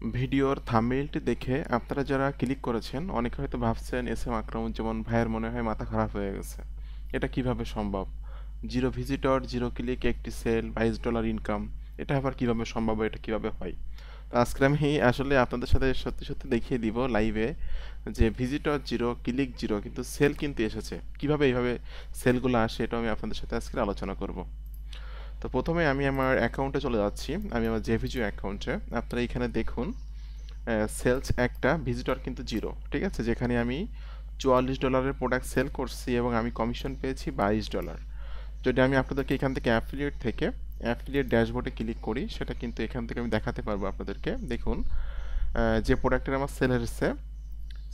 ভিডিওর থাম্বনেইলটি দেখে আপনারা যারা ক্লিক করেছেন অনেকে হয়তো ভাবছেন এসএম আকরামুজ্জামান ভাইয়ের মনে হয় মাথা খারাপ হয়ে গেছে। এটা কিভাবে সম্ভব? জিরো ভিজিটর, জিরো ক্লিক, একটি সেল, $22 ইনকাম। এটা আবার কিভাবে সম্ভব? এটা কিভাবে হয়? তো আজকে আমি আসলে আপনাদের সাথে সত্যি সত্যি দেখিয়ে দিব লাইভে যে ভিজিটর জিরো, ক্লিক জিরো, কিন্তু সেল কিন্তু এসেছে। কিভাবে এইভাবে সেলগুলো আসে এটা আমি আপনাদের সাথে আজকে আলোচনা করব। তো প্রথমে আমি আমার অ্যাকাউন্টে চলে যাচ্ছি। আমি আমার জেভিজিও অ্যাকাউন্টে। আপনারা এখানে দেখুন সেলস একটা, ভিজিটর কিন্তু জিরো। ঠিক আছে, যেখানে আমি $44 প্রোডাক্ট সেল করছি এবং আমি কমিশন পেয়েছি $22। যদি আমি আপনাদেরকে এখান থেকে অ্যাফিলিয়েট ড্যাশবোর্ডে ক্লিক করি, সেটা কিন্তু এখান থেকে আমি দেখাতে পারবো আপনাদেরকে। দেখুন যে প্রোডাক্টের আমার সেল এসেছে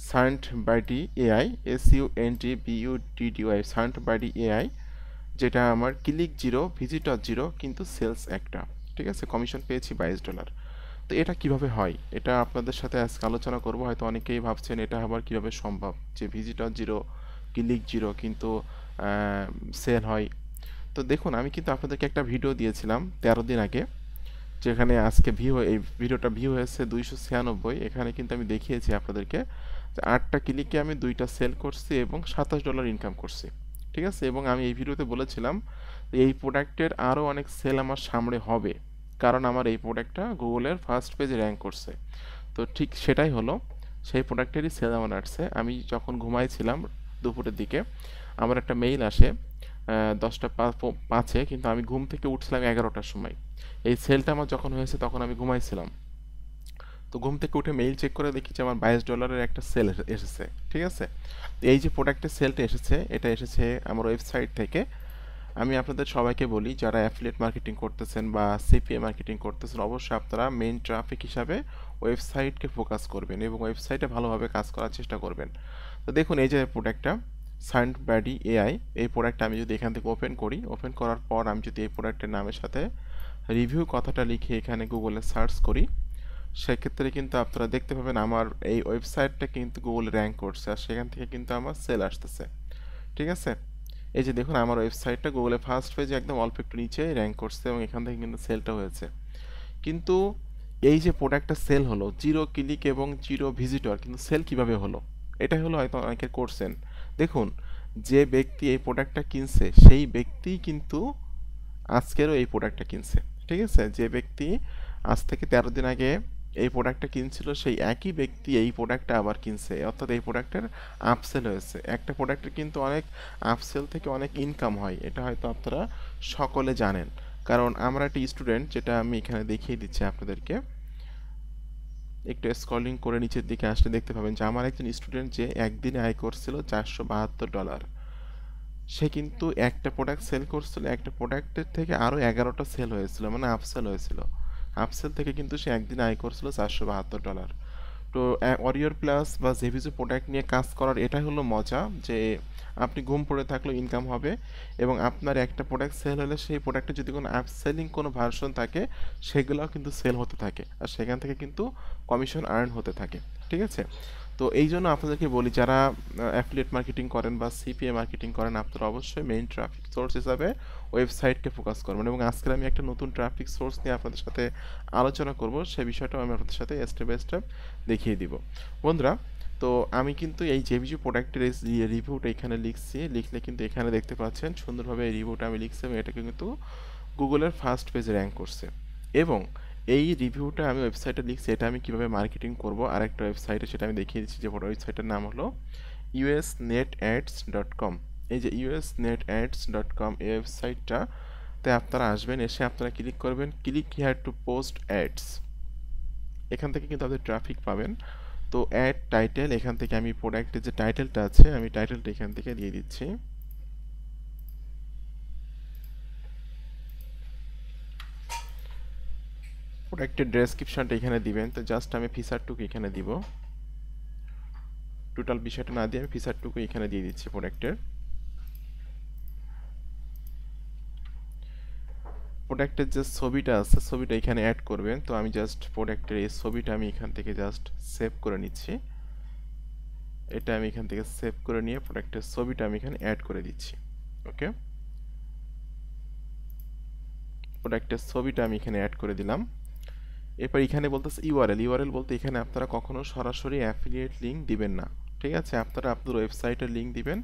sourced by the AI, SUNTBUDDY, sourced by the AI, যেটা আমার ক্লিক জিরো, ভিজিটর জিরো, কিন্তু সেলস একটা। ঠিক আছে, কমিশন পেয়েছি $22। তো এটা কিভাবে হয় এটা আপনাদের সাথে আজকে আলোচনা করব। হয়তো অনেকেই ভাবছেন এটা আবার কিভাবে সম্ভব যে ভিজিটর জিরো, ক্লিক জিরো, কিন্তু সেল হয়। তো দেখুন আমি কিন্তু আপনাদেরকে একটা ভিডিও দিয়েছিলাম 13 দিন আগে, যেখানে আজকে এই ভিডিওটা ভিউ হয়েছে 296। এখানে কিন্তু আমি দেখিয়েছি আপনাদেরকে যে 8টা ক্লিকে আমি 2টা সেল করছি এবং $27 ইনকাম করছি। ঠিক আছে, এবং আমি এই ভিডিওতে বলেছিলাম এই প্রোডাক্টের আরও অনেক সেল আমার সামনে হবে, কারণ আমার এই প্রোডাক্টটা গুগলের ফার্স্ট পেজে র্যাঙ্ক করছে। তো ঠিক সেটাই হলো, সেই প্রোডাক্টেরই সেল আমার আসছে। আমি যখন ঘুমাইছিলাম দুপুরের দিকে আমার একটা মেইল আসে 10টা 5-এ, কিন্তু আমি ঘুম থেকে উঠছিলাম 11টার সময়। এই সেলটা আমার যখন হয়েছে তখন আমি ঘুমাইছিলাম। তো ঘুম থেকে উঠে মেইল চেক করে দেখি যে আমার $22 একটা সেল এসেছে। ঠিক আছে, তো এই যে প্রোডাক্টের সেলটা এসেছে, এটা এসেছে আমার ওয়েবসাইট থেকে। আমি আপনাদের সবাইকে বলি যারা অ্যাফিলিয়েট মার্কেটিং করতেছেন বা সিপিএ মার্কেটিং করতেছেন, অবশ্যই আপনারা মেইন ট্রাফিক হিসাবে ওয়েবসাইটকে ফোকাস করবেন এবং ওয়েবসাইটে ভালোভাবে কাজ করার চেষ্টা করবেন। তো দেখুন এই যে প্রোডাক্টটা সাইন্ড বাডি এআই, এই প্রোডাক্টটা আমি যদি এখান থেকে ওপেন করি, ওপেন করার পর আমি যদি এই প্রোডাক্টের নামের সাথে রিভিউ কথাটা লিখে এখানে গুগলে সার্চ করি, সেক্ষেত্রে কিন্তু আপনারা দেখতে পাবেন আমার এই ওয়েবসাইটটা কিন্তু গুগলে র্যাঙ্ক করছে আর সেখান থেকে কিন্তু আমার সেল আসতেছে। ঠিক আছে, এই যে দেখুন আমার ওয়েবসাইটটা গুগলে ফার্স্ট পেজে একদম অল্প একটু নিচে র্যাঙ্ক করছে এবং এখান থেকে কিন্তু সেলটা হয়েছে। কিন্তু এই যে প্রোডাক্টটা সেল হলো জিরো ক্লিক এবং জিরো ভিজিটর, কিন্তু সেল কিভাবে হলো? এটাই হলো হয়তো অনেকে করছেন। দেখুন যে ব্যক্তি এই প্রোডাক্টটা কিনছে সেই ব্যক্তিই কিন্তু আজকেরও এই প্রোডাক্টটা কিনছে। ঠিক আছে, যে ব্যক্তি আজ থেকে 13 দিন আগে এই প্রোডাক্টটা কিনছিল সেই একই ব্যক্তি এই প্রোডাক্টটা আবার কিনছে, অর্থাৎ এই প্রোডাক্টের আপসেল হয়েছে। একটা প্রোডাক্টের কিন্তু অনেক আপসেল থেকে অনেক ইনকাম হয়, এটা হয়তো আপনারা সকলে জানেন। কারণ আমরা একটা স্টুডেন্ট, যেটা আমি এখানে দেখিয়ে দিচ্ছি আপনাদেরকে, একটু স্ক্রলিং করে নিচের দিকে আসলে দেখতে পাবেন যে আমার একজন স্টুডেন্ট যে একদিনে আয় করছিল $472। সে কিন্তু একটা প্রোডাক্ট সেল করছিল, একটা প্রোডাক্টের থেকে আরও 11টা সেল হয়েছিল, মানে আপসেল হয়েছিল। আপসেল থেকে কিন্তু সে একদিন আয় করছিল $472। তো অরিওর প্লাস বা জেভিজো প্রোডাক্ট নিয়ে কাজ করার এটাই হলো মজা, যে আপনি ঘুম পড়ে থাকলেও ইনকাম হবে এবং আপনার একটা প্রোডাক্ট সেল হলে সেই প্রোডাক্টে যদি কোনো আপসেলিং কোনো ভার্সন থাকে সেগুলোও কিন্তু সেল হতে থাকে আর সেখান থেকে কিন্তু কমিশন আর্ন হতে থাকে। ঠিক আছে, তো এই জন্য আপনাদেরকে বলি যারা অ্যাফিলিয়েট মার্কেটিং করেন বা সিপিএ মার্কেটিং করেন, আপনারা অবশ্যই মেইন ট্রাফিক সোর্স হিসাবে ওয়েবসাইটকে ফোকাস করবেন। এবং আজকে আমি একটা নতুন ট্রাফিক সোর্স নিয়ে আপনাদের সাথে আলোচনা করব, সেই বিষয়টাও আমি আপনাদের সাথে স্টেপ বাই স্টেপ দেখিয়ে দিব। বন্ধুরা, তো আমি কিন্তু এই জেভিজি প্রোডাক্টের রিভিউটা এখানে লিখছি, লিখলে কিন্তু এখানে দেখতে পাচ্ছেন সুন্দরভাবে এই রিভিউটা আমি লিখছি এবং এটাকে কিন্তু গুগলের ফার্স্ট পেজে র্যাঙ্ক করছে। এবং এই রিভিউটা আমি ওয়েবসাইটে লিখছি, এটা আমি কীভাবে মার্কেটিং করব আরেকটা ওয়েবসাইটে সেটা আমি দেখিয়ে দিচ্ছি, যে ওয়েবসাইটের নাম হলো usnetads.com। এই যে usnetads.com এই ওয়েবসাইটটাতে আপনারা আসবেন, এসে আপনারা ক্লিক করবেন click here two post ads. এখান থেকে কিন্তু আপনি ট্রাফিক পাবেন। তো অ্যাড টাইটেল, এখান থেকে আমি প্রোডাক্টের যে টাইটেলটা আছে আমি টাইটেলটা এখান থেকে দিয়ে দিচ্ছি। প্রোডাক্টের ডেসক্রিপশনটা এখানে দিবেন, তো জাস্ট আমি ফিচারটুকু এখানে দিব, টোটাল বিষয়টা না দিয়ে আমি ফিচারটুকু এখানে দিয়ে দিচ্ছি প্রোডাক্টের। প্রোডাক্টের যে ছবিটা আছে ছবিটা এখানে অ্যাড করবেন। তো আমি জাস্ট প্রোডাক্টের এই ছবিটা আমি এখান থেকে জাস্ট সেভ করে নিচ্ছি। এটা আমি এখান থেকে সেভ করে নিয়ে প্রোডাক্টের ছবিটা আমি এখানে অ্যাড করে দিচ্ছি। ওকে, প্রোডাক্টের ছবিটা আমি এখানে অ্যাড করে দিলাম। এরপর এখানে বলতেছে ইউআরএল। ইউআরএল বলতে এখানে আপনারা কখনো সরাসরি অ্যাফিলিয়েট লিঙ্ক দিবেন না, ঠিক আছে? আপনারা আপনার ওয়েবসাইটের লিঙ্ক দিবেন,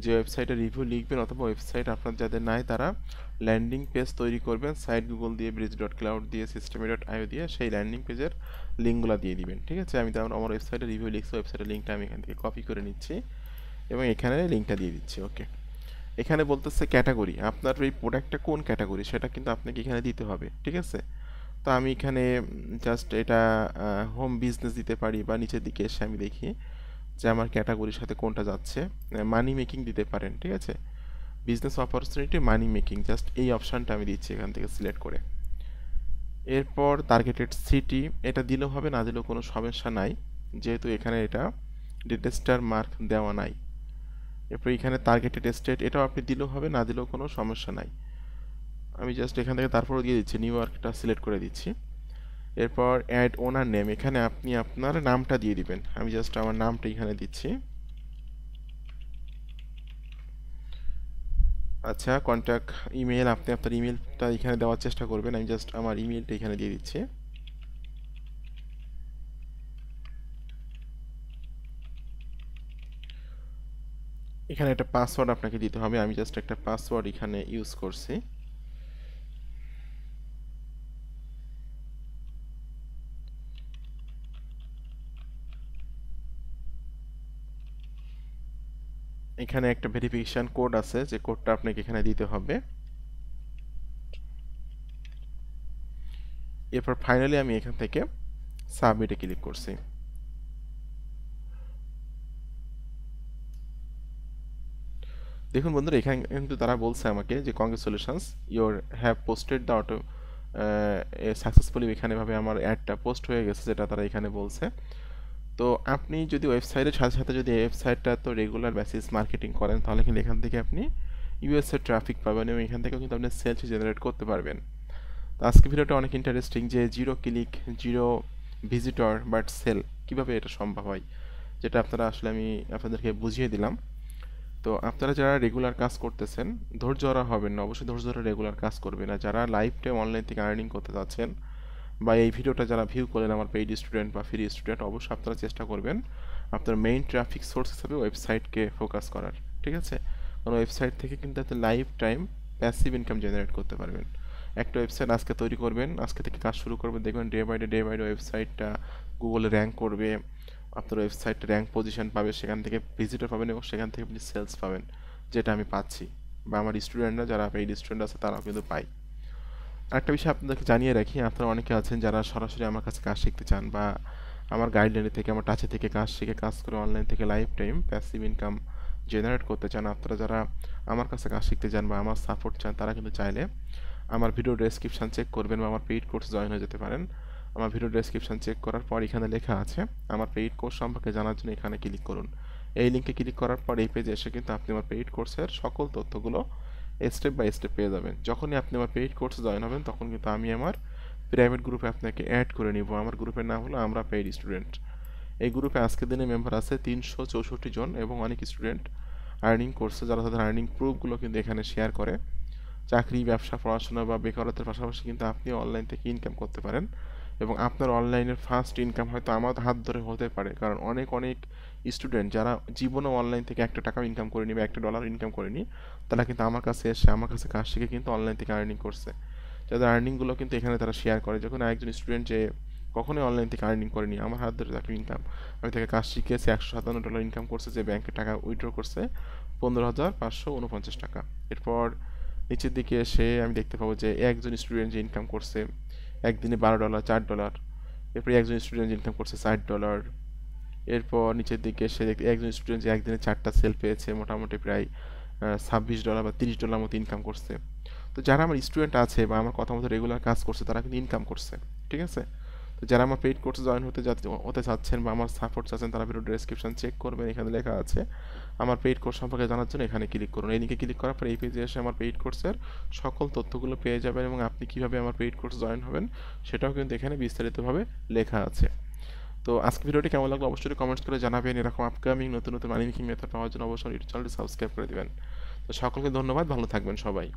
যে ওয়েবসাইটে রিভিউ লিখবেন, অথবা ওয়েবসাইট আপনার যাদের নাই তারা ল্যান্ডিং পেজ তৈরি করবেন, সাইট গুগল দিয়ে, bridge.cloud দিয়ে, systeme.io দিয়ে, সেই ল্যান্ডিং পেজের লিঙ্কগুলো দিয়ে দিবেন, ঠিক আছে? আমি তো আমার ওয়েবসাইটে রিভিউ লিখছি, ওয়েবসাইটের লিঙ্কটা আমি এখান থেকে কপি করে নিচ্ছি এবং এখানে লিঙ্কটা দিয়ে দিচ্ছি। ওকে, এখানে বলতেছে ক্যাটাগরি, আপনার এই প্রোডাক্টটা কোন ক্যাটাগরি সেটা কিন্তু আপনাকে এখানে দিতে হবে, ঠিক আছে? তো আমি এখানে জাস্ট এটা হোম বিজনেস দিতে পারি, বা নিচের দিকে এসে আমি দেখি যে আমার ক্যাটাগরির সাথে কোনটা যাচ্ছে। মানি মেকিং দিতে পারেন, ঠিক আছে? বিজনেস অপরচুনিটি, মানি মেকিং, জাস্ট এই অপশানটা আমি দিচ্ছি এখান থেকে সিলেক্ট করে। এরপর টার্গেটেড সিটি, এটা দিলেও হবে, না দিলেও কোনো সমস্যা নাই, যেহেতু এখানে এটা ডিটেস্টার মার্ক দেওয়া নাই। এরপর এখানে টার্গেটেড স্টেট, এটাও আপনি দিলেও হবে, না দিলেও কোনো সমস্যা নাই। আমি জাস্ট এখান থেকে তারপরে দিয়ে দিচ্ছি, নিউ ইয়র্কটা সিলেক্ট করে দিচ্ছি। এরপর অ্যাড ওনার নেম, এখানে আপনি আপনার নামটা দিয়ে দিবেন। আমি জাস্ট আমার নামটা এখানে দিচ্ছি। আচ্ছা, কন্ট্যাক্ট ইমেল, আপনি আপনার ইমেলটা এখানে দেওয়ার চেষ্টা করবেন। আমি জাস্ট আমার ইমেলটা এখানে দিয়ে দিচ্ছি। এখানে একটা পাসওয়ার্ড আপনাকে দিতে হবে, আমি জাস্ট একটা পাসওয়ার্ড এখানে ইউজ করছি। এখানে একটা ভেরিফিকেশন কোড আছে, যে কোডটা আপনাকে এখানে দিতে হবে। এরপর ফাইনালি আমি এখান থেকে সাবমিটে ক্লিক করছি। দেখুন বন্ধুরা, এখানে কিন্তু তারা বলছে আমাকে যে congratulations, your have posted the auto successfully, এখানে ভাবে আমার অ্যাডটা পোস্ট হয়ে গেছে, যেটা তারা এখানে বলছে। তো আপনি যদি ওয়েবসাইটের সাথে সাথে যদি ওয়েবসাইটটা তো রেগুলার বেসিস মার্কেটিং করেন, তাহলে কিন্তু এখান থেকে আপনি ইউএসএ ট্রাফিক পাবেন, এবং এখান থেকেও কিন্তু আপনি সেলস জেনারেট করতে পারবেন। তো আজকে ভিডিওটা অনেক ইন্টারেস্টিং, যে zero click, zero visitor but sale, কীভাবে এটা সম্ভব হয়, যেটা আপনারা আসলে আমি আপনাদেরকে বুঝিয়ে দিলাম। তো আপনারা যারা রেগুলার কাজ করতেছেন, ধৈর্য হারা হবেন না, অবশ্যই ধৈর্য ধরে রেগুলার কাজ করবেন। আর যারা লাইফ টাইম অনলাইন থেকে আর্নিং করতে যাচ্ছেন, বা এই ভিডিওটা যারা ভিউ করলেন আমার পেইড স্টুডেন্ট বা ফ্রি স্টুডেন্ট, অবশ্যই আপনারা চেষ্টা করবেন আপনার মেইন ট্রাফিক সোর্স হিসেবে ওয়েবসাইটকে ফোকাস করার, ঠিক আছে? কারণ ওয়েবসাইট থেকে কিন্তু আপনি life time passive income generate করতে পারবেন। একটা ওয়েবসাইট আজকে তৈরি করবেন, আজকে থেকে কাজ শুরু করবেন, দেখবেন ডে বাই ডে ওয়েবসাইটটা গুগলে র্যাঙ্ক করবে, আপনার ওয়েবসাইট র্যাঙ্ক পজিশন পাবে, সেখান থেকে ভিজিটর পাবেন, এবং সেখান থেকে আপনি সেলস পাবেন, যেটা আমি পাচ্ছি, বা আমার স্টুডেন্টরা যারা পেইড স্টুডেন্ট আছে তারাও কিন্তু পায়। আরেকটা বিষয় আপনাদেরকে জানিয়ে রাখি, আপনারা অনেকে আছেন যারা সরাসরি আমার কাছে কাজ শিখতে চান, বা আমার গাইডলাইনে থেকে, আমার টাচে থেকে কাজ শিখে কাজ করে অনলাইন থেকে life time passive income generate করতে চান। আপনারা যারা আমার কাছে কাজ শিখতে চান বা আমার সাপোর্ট চান, তারা কিন্তু চাইলে আমার ভিডিও ডেসক্রিপশান চেক করবেন, বা আমার পেইড কোর্স জয়েন হয়ে যেতে পারেন। আমার ভিডিও ডেসক্রিপশান চেক করার পর এখানে লেখা আছে আমার পেইড কোর্স সম্পর্কে জানার জন্য এখানে ক্লিক করুন। এই লিঙ্কে ক্লিক করার পর এই পেজে এসে কিন্তু আপনি আমার পেইড কোর্সের সকল তথ্যগুলো স্টেপ বাই স্টেপ পেয়ে যাবেন। যখনই আপনি আমার পেইড কোর্সে জয়েন হবেন, তখন কিন্তু আমি আমার প্রাইভেট গ্রুপে আপনাকে অ্যাড করে নিব। আমার গ্রুপের নাম হলো আমরা পেইড স্টুডেন্ট। এই গ্রুপে আজকের দিনে মেম্বার আছে 364 জন, এবং অনেক স্টুডেন্ট আর্নিং করছে, যারা তাদের আর্নিং প্রুফগুলো কিন্তু এখানে শেয়ার করে। চাকরি, ব্যবসা, পড়াশোনা বা বেকারত্বের পাশাপাশি কিন্তু আপনি অনলাইন থেকে ইনকাম করতে পারেন, এবং আপনার অনলাইনের ফার্স্ট ইনকাম হয়তো আমার হাত ধরে হতে পারে, কারণ অনেক স্টুডেন্ট যারা জীবনেও অনলাইন থেকে একটা টাকাও ইনকাম করেনি বা $1 ইনকাম করেনি, তারা কিন্তু আমার কাছে এসে আমার কাছে কাজ শিখে কিন্তু অনলাইন থেকে আর্নিং করছে। যাদের আর্নিংগুলো কিন্তু এখানে তারা শেয়ার করে। যখন একজন স্টুডেন্ট যে কখনোই অনলাইন থেকে আর্নিং করেনি, আমার হাত ধরে তাকে ইনকাম, আমি তাকে কাজ শিখিয়েছি, $157 ইনকাম করছে, যে ব্যাংকে টাকা উইথড্র করছে 15,549 টাকা। এরপর নিচের দিকে এসে আমি দেখতে পাবো যে একজন স্টুডেন্ট যে ইনকাম করছে একদিনে $12, $4। এরপরে একজন স্টুডেন্ট যে ইনকাম করছে $60। এরপর নিচের দিকে এসে দেখতে একজন স্টুডেন্ট যে একদিনে 4টা সেল পেয়েছে, মোটামুটি প্রায় $26 বা $30 মতো ইনকাম করছে। তো যারা আমার স্টুডেন্ট আছে বা আমার কথা মতো রেগুলার কাজ করছে, তারা কিন্তু ইনকাম করছে, ঠিক আছে? তো যারা আমার পেইড কোর্সে জয়েন হতে চাচ্ছেন বা আমার সাপোর্ট চাচ্ছেন, তারা ভিডিও ডেসক্রিপশন চেক করবেন, এখানে লেখা আছে আমার পেইড কোর্স সম্পর্কে জানার জন্য এখানে ক্লিক করুন। এই লিঙ্কে ক্লিক করার পর এই পেজে এসে আমার পেইড কোর্সের সকল তথ্যগুলো পেয়ে যাবেন, এবং আপনি কীভাবে আমার পেইড কোর্স জয়েন হবেন সেটাও কিন্তু এখানে বিস্তারিতভাবে লেখা আছে। তো আজকে ভিডিওটি কেমন লাগলো অবশ্যই কমেন্টস করে জানাবেন। এরকম আপকামিং নতুন নতুন মানি মেকিং মেথড পাওয়ার জন্য অবশ্যই চ্যানেলটি সাবস্ক্রাইব করে দেবেন। তো সকলকে ধন্যবাদ, ভালো থাকবেন সবাই।